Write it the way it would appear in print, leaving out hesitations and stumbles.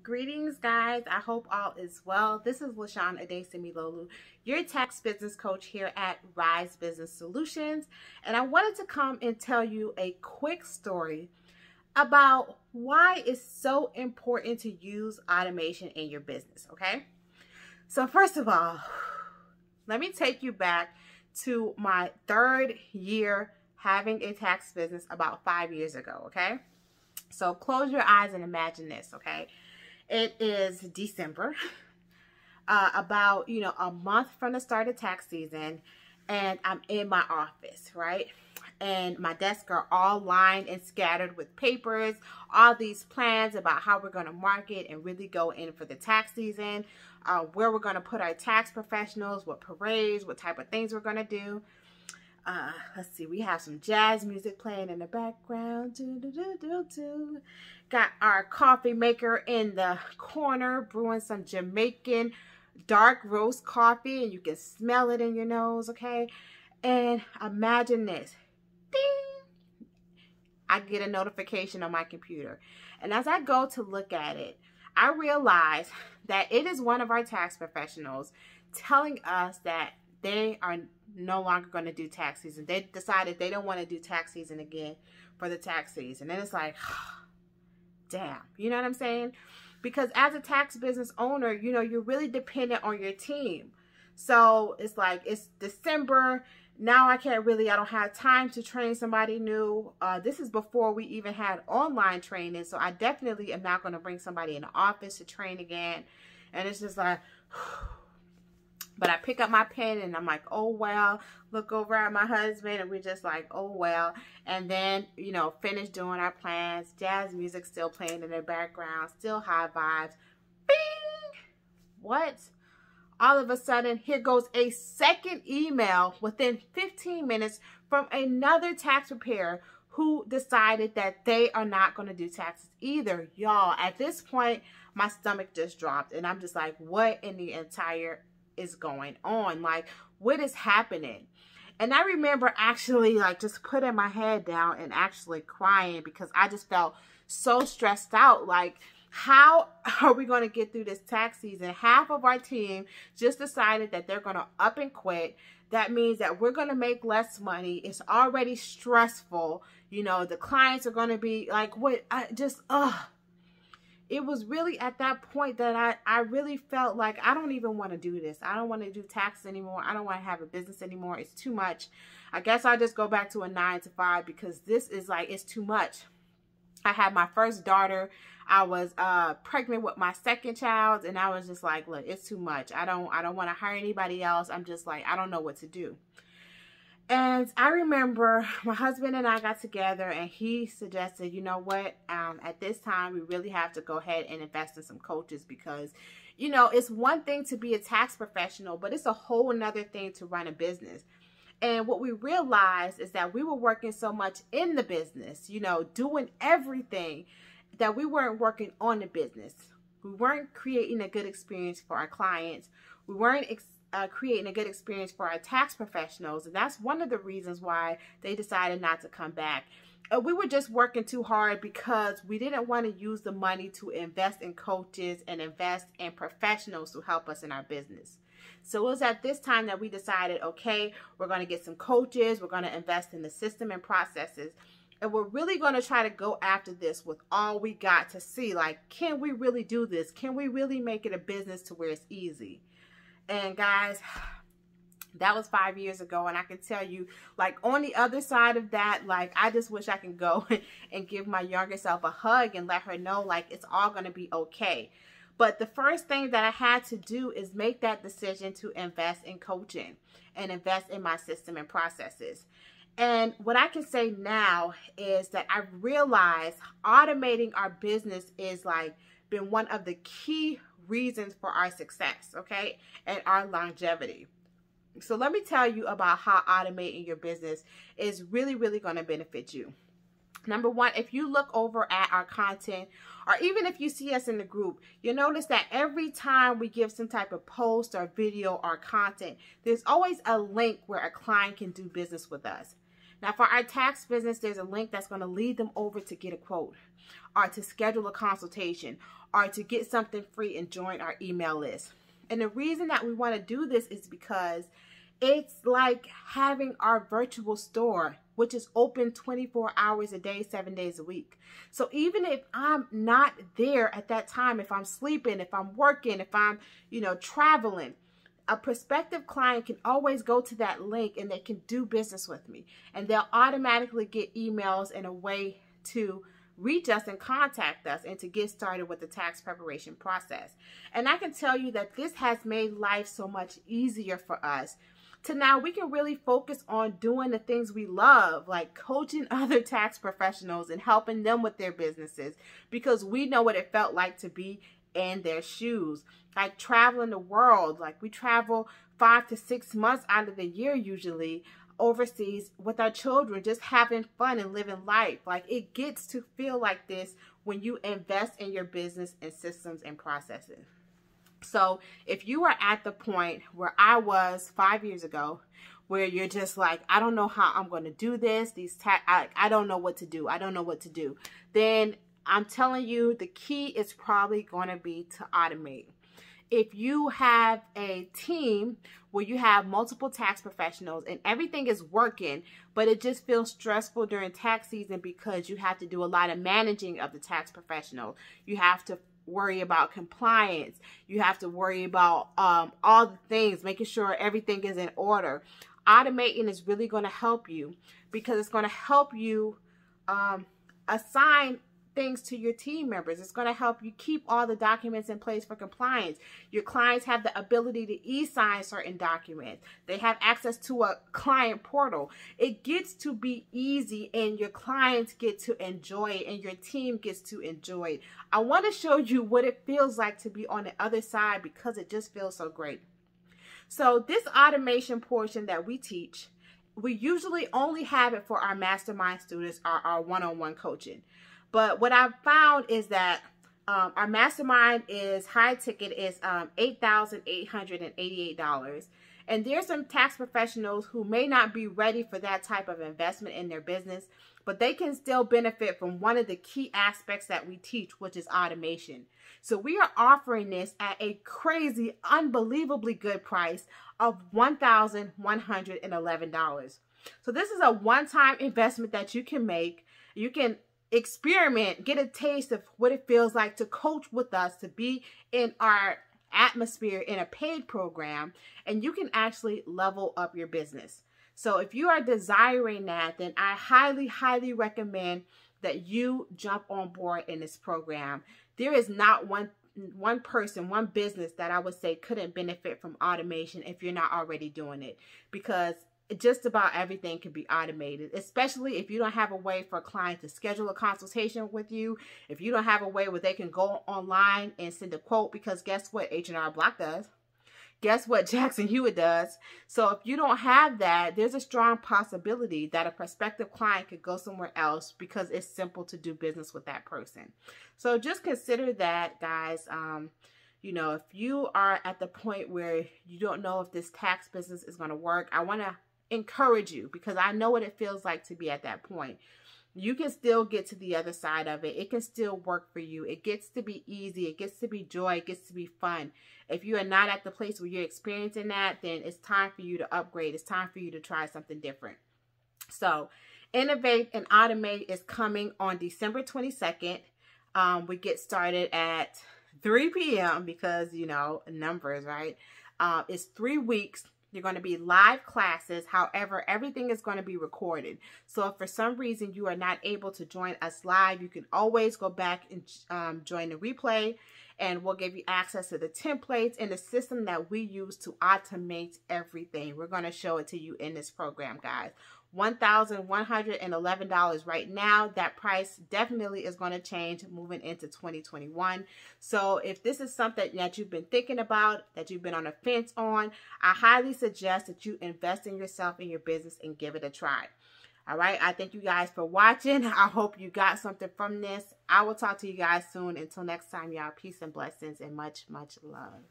Greetings, guys. I hope all is well. This is LaShawn Adesimilolu, your tax business coach here at Rise Business Solutions. And I wanted to come and tell you a quick story about why it's so important to use automation in your business, okay? So first of all, let me take you back to my third year having a tax business about 5 years ago, okay? So close your eyes and imagine this, okay? It is December, about, a month from the start of tax season, and I'm in my office, right? And my desks are all lined and scattered with papers, all these plans about how we're going to market and really go in for the tax season, where we're going to put our tax professionals, what parades, what type of things we're going to do. Let's see, we have some jazz music playing in the background. Got our coffee maker in the corner brewing some Jamaican dark roast coffee, and you can smell it in your nose, okay? And imagine this. Ding! I get a notification on my computer. And as I go to look at it, I realize that it is one of our tax professionals telling us that they are no longer going to do tax season. They decided they don't want to do tax season again for the tax season. And it's like, damn, you know what I'm saying? Because as a tax business owner, you're really dependent on your team. So it's like, it's December. Now I don't have time to train somebody new. This is before we even had online training. So I definitely am not going to bring somebody in the office to train again. And it's just like, but I pick up my pen and I'm like, oh, well, look over at my husband and we're just like, oh, well. And then, finish doing our plans. Jazz music still playing in the background, still high vibes. Bing! What? All of a sudden, here goes a second email within 15 minutes from another tax preparer who decided that they are not going to do taxes either. Y'all, at this point, my stomach just dropped and I'm just like, what in the entire is going on? Like, what is happening? And I remember actually just putting my head down and actually crying because I just felt so stressed out. Like, how are we going to get through this tax season? Half of our team just decided that they're going to up and quit. That means that we're going to make less money. It's already stressful. The clients are going to be like, what? It was really at that point that I really felt like I don't even want to do this. I don't want to do tax anymore. I don't want to have a business anymore. It's too much. I guess I'll just go back to a 9-to-5 because this is like, it's too much. I had my first daughter. I was pregnant with my second child, and I was just like, look, it's too much. I don't want to hire anybody else. I'm just like, I don't know what to do. And I remember my husband and I got together and he suggested, you know what, at this time, we really have to go ahead and invest in some coaches because, it's one thing to be a tax professional, but it's a whole another thing to run a business. And what we realized is that we were working so much in the business, doing everything that we weren't working on the business. We weren't creating a good experience for our clients. We weren't creating a good experience for our tax professionals. And that's one of the reasons why they decided not to come back. We were just working too hard because we didn't want to use the money to invest in coaches and invest in professionals to help us in our business. So it was at this time that we decided, okay, we're going to get some coaches. We're going to invest in the system and processes. And we're really going to try to go after this with all we got to see, like, can we really do this? Can we really make it a business to where it's easy? And guys, that was 5 years ago. And I can tell you, like, on the other side of that, like, I just wish I could go and give my younger self a hug and let her know, like, it's all going to be okay. But the first thing that I had to do is make that decision to invest in coaching and invest in my system and processes. And what I can say now is that I realized automating our business is been one of the key reasons for our success, okay, and our longevity. So let me tell you about how automating your business is really, really going to benefit you. Number one, if you look over at our content, or even if you see us in the group, you'll notice that every time we give some type of post or video or content, there's always a link where a client can do business with us. Now, for our tax business, there's a link that's going to lead them over to get a quote, or to schedule a consultation, or to get something free and join our email list. And the reason that we want to do this is because it's like having our virtual store, which is open 24 hours a day, 7 days a week. So even if I'm not there at that time, if I'm sleeping, if I'm working, if I'm, traveling, a prospective client can always go to that link and they can do business with me. And they'll automatically get emails and a way to reach us and contact us and to get started with the tax preparation process. And I can tell you that this has made life so much easier for us. To now we can really focus on doing the things we love, like coaching other tax professionals and helping them with their businesses, because we know what it felt like to be in their shoes. Like traveling the world, like we travel 5 to 6 months out of the year usually overseas with our children, just having fun and living life. Like it gets to feel like this when you invest in your business and systems and processes. So if you are at the point where I was 5 years ago, where you're just like, I don't know how I'm going to do this, I don't know what to do, then I'm telling you the key is probably going to be to automate. If you have a team where you have multiple tax professionals and everything is working, but it just feels stressful during tax season because you have to do a lot of managing of the tax professional, you have to worry about compliance, you have to worry about all the things, making sure everything is in order. Automating is really going to help you, because it's going to help you assign things to your team members. It's going to help you keep all the documents in place for compliance. Your clients have the ability to e-sign certain documents. They have access to a client portal. It gets to be easy and your clients get to enjoy it and your team gets to enjoy it. I want to show you what it feels like to be on the other side, because it just feels so great. So this automation portion that we teach, we usually only have it for our mastermind students or our one-on-one coaching. But what I've found is that our mastermind is high ticket, is $8,888. And there's some tax professionals who may not be ready for that type of investment in their business, but they can still benefit from one of the key aspects that we teach, which is automation. So we are offering this at a crazy, unbelievably good price of $1,111. So this is a one-time investment that you can make. You can experiment, get a taste of what it feels like to coach with us, to be in our atmosphere in a paid program, and you can actually level up your business. So if you are desiring that, then I highly, highly recommend that you jump on board in this program. There is not one person, one business that I would say couldn't benefit from automation if you're not already doing it, because just about everything can be automated, especially if you don't have a way for a client to schedule a consultation with you, if you don't have a way where they can go online and send a quote, because guess what H&R Block does? Guess what Jackson Hewitt does? So if you don't have that, there's a strong possibility that a prospective client could go somewhere else because it's simple to do business with that person. So just consider that, guys. If you are at the point where you don't know if this tax business is going to work, I want to encourage you, because I know what it feels like to be at that point. You can still get to the other side of it. It can still work for you. It gets to be easy. It gets to be joy. It gets to be fun. If you are not at the place where you're experiencing that, then it's time for you to upgrade. It's time for you to try something different. So Innovate and Automate is coming on December 22nd. We get started at 3 p.m. because, numbers, right? It's 3 weeks. You're going to be live classes. However, everything is going to be recorded. So if for some reason you are not able to join us live, you can always go back and join the replay, and we'll give you access to the templates and the system that we use to automate everything. We're going to show it to you in this program, guys. $1,111 right now. That price definitely is going to change moving into 2021. So if this is something that you've been thinking about, that you've been on a fence on, I highly suggest that you invest in yourself and your business and give it a try. All right. I thank you guys for watching. I hope you got something from this. I will talk to you guys soon. Until next time, y'all, peace and blessings and much, much love.